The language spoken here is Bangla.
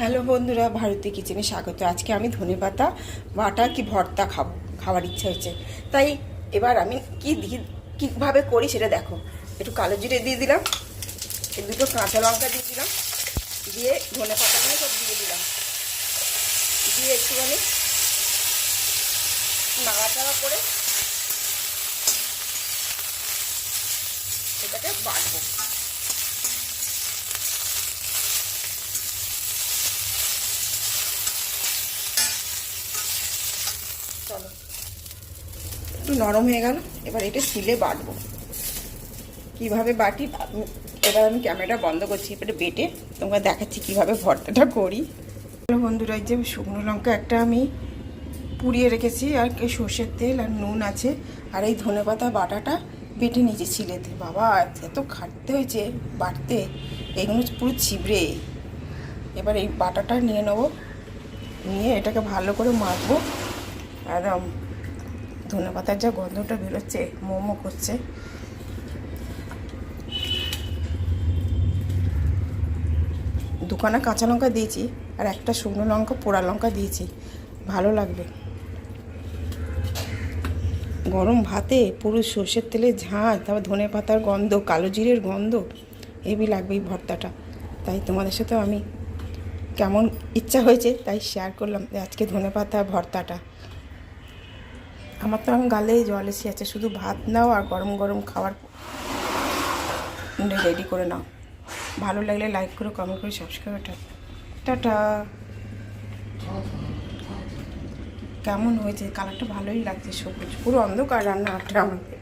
হ্যালো বন্ধুরা, ভারতী কিচেনে স্বাগত। আজকে আমি ধনেপাতা বাটা কি ভর্তা খাওয়ার ইচ্ছা হয়েছে, তাই এবার আমি কীভাবে করি সেটা দেখো। একটু কালো জিরে দিয়ে দিলাম, দুটো কাঁচা লঙ্কা দিয়ে দিলাম, দিয়ে ধনেপাতাগুলো সব দিয়ে দিলাম, দিয়ে একটুখানি নাড়াচাড়া করে এটাকে বাটবো। চলো, একটু নরম হয়ে গেল, এবার এটা শিলে বাটবো। কীভাবে বাটি এবার আমি ক্যামেরাটা বন্ধ করছি, এবারে বেটে তোমরা দেখাচ্ছি কীভাবে ভর্তাটা করি। বন্ধুরা, এই যে শুকনো লঙ্কা একটা আমি পুড়িয়ে রেখেছি, আর সর্ষের তেল আর নুন আছে, আর এই ধনেপাতা বাটাটা বেটে নিয়েছি শিলেতে। বাবা এত খাটতে হয়েছে বাটতে, এইগুলো পুরো ছিবড়ে। এবার এই বাটাটা নিয়ে নেবো, নিয়ে এটাকে ভালো করে মাখবো। একদম ধনেপাতার যা গন্ধটা বেরোচ্ছে, মোমো করছে। দুখানা কাঁচা লঙ্কা দিয়েছি, আর একটা শুকনো লঙ্কা পোড়া লঙ্কা দিয়েছি, ভালো লাগবে। গরম ভাতে পুরো সর্ষের তেলে ঝাঁঝ, তারপর ধনেপাতার গন্ধ, কালো জিরের গন্ধ, হেভি লাগবে এই ভর্তাটা। তাই তোমাদের সাথে আমি কেমন ইচ্ছা হয়েছে তাই শেয়ার করলাম আজকে ধনেপাতা ভর্তাটা। আমার তো আমি গালে জল এসে আছে, শুধু ভাত নাও আর গরম গরম খাবার রেডি করে নাও। ভালো লাগলে লাইক করো, কমেন্ট করে সাবস্ক্রাইব। টাটা। কেমন হয়েছে? কালারটা ভালোই লাগছে, সবুজ, পুরো অন্ধকার রান্নাটা আমাদের।